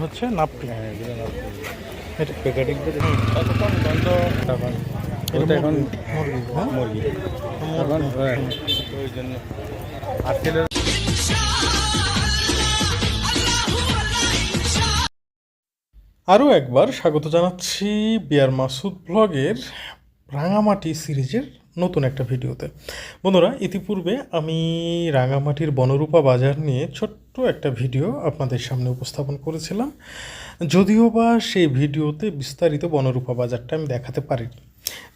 হচ্ছে নাপ্পি। হ্যাঁ এগুলো না এটা প্যাকেটিং করে কতক্ষণ বন্ধ? তখন এটা ওটা এখন মুরগি, হ্যাঁ মুরগি এখন মুরগি। ওই জন্য 8 কিলো। আরও একবার স্বাগত জানাচ্ছি বিয়ার মাসুদ ব্লগের রাঙামাটি সিরিজের নতুন একটা ভিডিওতে। বন্ধুরা, ইতিপূর্বে আমি রাঙামাটির বনরূপা বাজার নিয়ে ছোট্ট একটা ভিডিও আপনাদের সামনে উপস্থাপন করেছিলাম, যদিও বা সেই ভিডিওতে বিস্তারিত বনরূপা বাজারটা আমি দেখাতে পারিনি।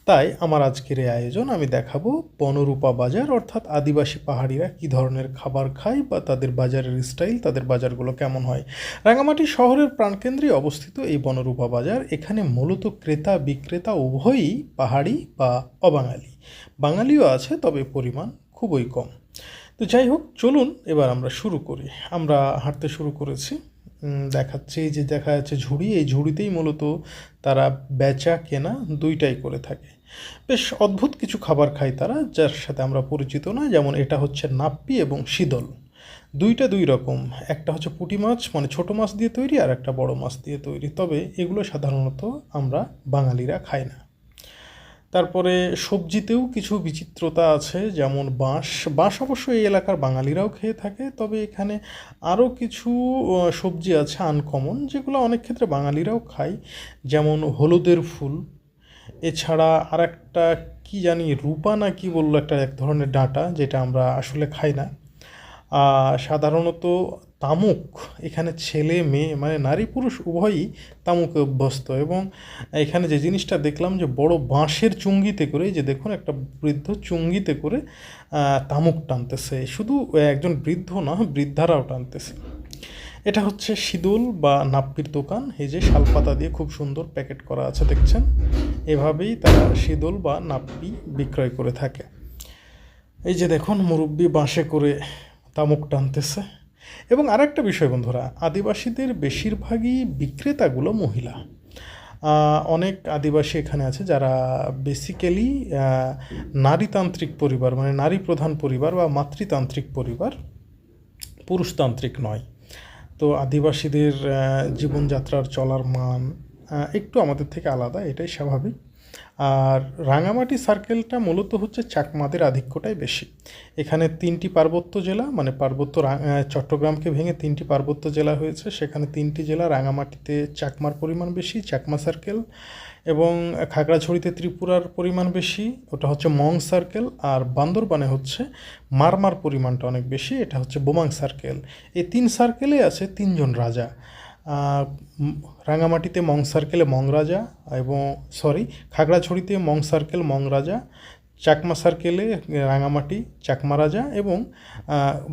তাই আমার আজকের এই আয়োজন, আমি দেখাবো বনরূপা বাজার, অর্থাৎ আদিবাসী পাহাড়িরা কী ধরনের খাবার খায় বা তাদের বাজারের স্টাইল, তাদের বাজারগুলো কেমন হয়। রাঙামাটি শহরের প্রাণকেন্দ্রে অবস্থিত এই বনরূপা বাজার, এখানে মূলত ক্রেতা বিক্রেতা উভয়ই পাহাড়ি বা অবাঙালি। বাঙালিও আছে, তবে পরিমাণ খুবই কম। তো যাই হোক, চলুন এবার আমরা শুরু করি। আমরা হাঁটতে শুরু করেছি। দেখাচ্ছে এই যে দেখা যাচ্ছে ঝুড়ি, এই ঝুড়িতেই মূলত তারা বেচা কেনা দুইটাই করে থাকে। বেশ অদ্ভুত কিছু খাবার খায় তারা, যার সাথে আমরা পরিচিত না। যেমন এটা হচ্ছে নাপ্পি এবং শীতল, দুইটা দুই রকম। একটা হচ্ছে পুঁটি মাছ, মানে ছোট মাছ দিয়ে তৈরি, আর একটা বড় মাছ দিয়ে তৈরি। তবে এগুলো সাধারণত আমরা বাঙালিরা খাই না। তারপরে সবজিতেও কিছু বিচিত্রতা আছে, যেমন বাঁশ। বাঁশ অবশ্য এই এলাকার বাঙালিরাও খেয়ে থাকে, তবে এখানে আরও কিছু সবজি আছে আনকমন, যেগুলো অনেক ক্ষেত্রে বাঙালিরাও খায়, যেমন হলুদের ফুল। এছাড়া আর একটা কী জানি, রূপা না কি বললো, একটা এক ধরনের ডাঁটা, যেটা আমরা আসলে খাই না। সাধারণত তামুক, এখানে ছেলে মেয়ে মানে নারী পুরুষ উভয়ই তামুকে অভ্যস্ত। এবং এখানে যে জিনিসটা দেখলাম, যে বড় বাঁশের চুঙ্গিতে করে, যে দেখুন একটা বৃদ্ধ চুঙ্গিতে করে তামুক টানতেছে। শুধু একজন বৃদ্ধ না, বৃদ্ধারাও টানতেছে। এটা হচ্ছে শীতল বা নাপ্পির দোকান। এই যে শালপাতা দিয়ে খুব সুন্দর প্যাকেট করা আছে, দেখছেন। এভাবেই তারা শীতল বা নাপ্পি বিক্রয় করে থাকে। এই যে দেখুন মুরব্বি বাঁশে করে তামুক টানতেছে। এবং আরেকটা বিষয় বন্ধুরা, আদিবাসীদের বেশিরভাগই বিক্রেতাগুলো মহিলা। অনেক আদিবাসী এখানে আছে যারা বেসিক্যালি নারীতান্ত্রিক পরিবার, মানে নারী প্রধান পরিবার বা মাতৃতান্ত্রিক পরিবার, পুরুষতান্ত্রিক নয়। তো আদিবাসীদের জীবনযাত্রার চলার মান একটু আমাদের থেকে আলাদা, এটাই স্বাভাবিক। আর রাঙামাটি সার্কেলটা মূলত হচ্ছে চাকমাদের আধিক্যটাই বেশি। এখানে 3টি পার্বত্য জেলা, মানে চট্টগ্রামকে ভেঙে 3টি পার্বত্য জেলা হয়েছে, সেখানে 3টি জেলা। রাঙামাটিতে চাকমার পরিমাণ বেশি, চাকমা সার্কেল, এবং খাগড়াছড়িতে ত্রিপুরার পরিমাণ বেশি, ওটা হচ্ছে মং সার্কেল। আর বান্দরবানে হচ্ছে মারমার পরিমাণটা অনেক বেশি, এটা হচ্ছে বোমাং সার্কেল। এই 3 সার্কেলে আছে 3জন রাজা। রাঙামাটিতে মং সার্কেলে মং রাজা, এবং খাগড়াছড়িতে মং সার্কেল মং রাজা, চাকমা সার্কেলে রাঙামাটি চাকমা রাজা, এবং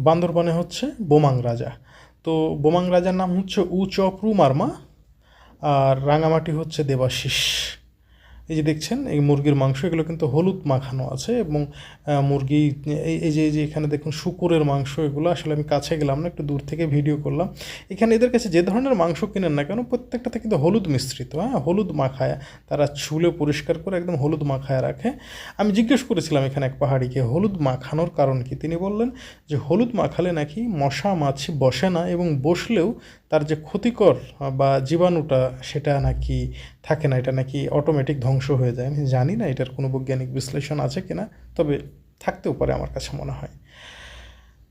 বান্দরবানে হচ্ছে বোমাং রাজা। তো বোমাং রাজার নাম হচ্ছে চপ্রু মারমা, আর রাঙামাটি হচ্ছে দেবাশিস। এই যে দেখছেন এই মুরগির মাংস, এগুলো কিন্তু হলুদ মাখানো আছে। এবং মুরগি, এই যে এখানে দেখুন শুকুরের মাংস, এগুলো আসলে আমি কাছে গেলাম না, একটু দূর থেকে ভিডিও করলাম। এখানে এদের কাছে যে ধরনের মাংস কিনেন না কেন, প্রত্যেকটাতে কিন্তু হলুদ মিশ্রিত, হ্যাঁ, হলুদ মাখায় তারা ছুলে পরিষ্কার করে একদম হলুদ মাখায় রাখে। আমি জিজ্ঞেস করেছিলাম এখানে এক পাহাড়িকে হলুদ মাখানোর কারণ কি। তিনি বললেন যে হলুদ মাখালে নাকি মশা মাছি বসে না, এবং বসলেও তার যে ক্ষতিকর বা জীবাণুটা সেটা নাকি থাকে না, এটা নাকি অটোমেটিক ধ্বংস হয়ে যায়। আমি জানি না এটার কোনো বৈজ্ঞানিক বিশ্লেষণ আছে কিনা, তবে থাকতেও পারে আমার কাছে মনে হয়।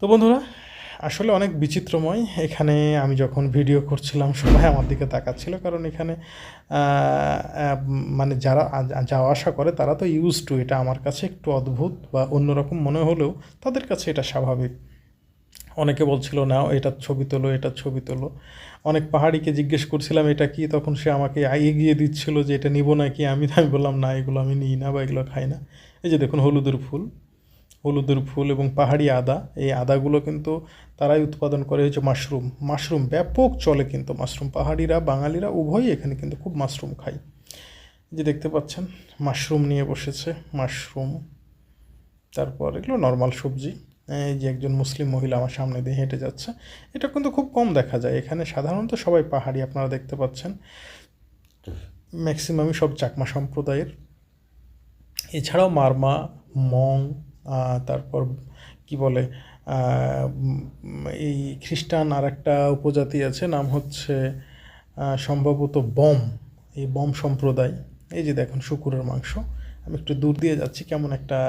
তো বন্ধুরা, আসলে অনেক বিচিত্রময়। এখানে আমি যখন ভিডিও করছিলাম সবাই আমার দিকে তাকাচ্ছিল, কারণ এখানে মানে যারা যাওয়া আসা করে তারা তো ইউজ টু। এটা আমার কাছে একটু অদ্ভুত বা অন্যরকম মনে হলেও তাদের কাছে এটা স্বাভাবিক। অনেকে বলছিল না এটা ছবি তোলো, এটা ছবি তোলো। অনেক পাহাড়িকে জিজ্ঞেস করছিলাম এটা কি, তখন সে আমাকে এগিয়ে দিচ্ছিল যে এটা নিব নাকি। আমি বললাম না, এগুলো আমি নিই না বা এগুলো খাই না। এই যে দেখুন হলুদের ফুল এবং পাহাড়ি আদা। এই আদাগুলো কিন্তু তারাই উৎপাদন করে হচ্ছে মাশরুম ব্যাপক চলে কিন্তু মাশরুম। পাহাড়িরা বাঙালিরা উভয়ই এখানে কিন্তু খুব মাশরুম খায়। যে দেখতে পাচ্ছেন মাশরুম নিয়ে বসেছে, মাশরুম। তারপর এগুলো নর্মাল সবজি। এই যে একজন মুসলিম মহিলা আমার সামনে দিয়ে হেঁটে যাচ্ছে। এটা কিন্তু খুব কম দেখা যায় এখানে। সাধারণত সবাই পাহাড়ি, আপনারা দেখতে পাচ্ছেন ম্যাক্সিমামই সব চাকমা সম্প্রদায়ের। এছাড়াও মারমা, মং, তারপর কি বলে এই খ্রিস্টান আর একটা উপজাতি আছে, নাম হচ্ছে সম্ভবত বম, এই বম সম্প্রদায়। এই যে দেখুন শুকুরের মাংস। আমি একটু দূর দিয়ে যাচ্ছি, কেমন একটা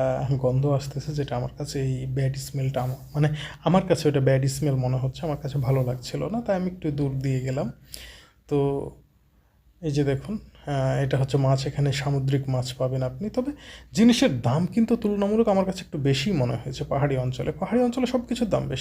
গন্ধ আসতেছে, যেটা আমার কাছে এই ব্যাড স্মেলটা মানে আমার কাছে ওটা ব্যাড স্মেল মনে হচ্ছে, আমার কাছে ভালো লাগছিল না, তাই আমি একটু দূর দিয়ে গেলাম। তো এই যে দেখুন, এটা হচ্ছে মাছ, এখানে সামুদ্রিক মাছ পাবেন আপনি। তবে জিনিসের দাম কিন্তু তুলনামূলক আমার কাছে একটু বেশি মনে হয়েছে পাহাড়ি অঞ্চলে। পাহাড়ি অঞ্চলে সব কিছুর দাম বেশি।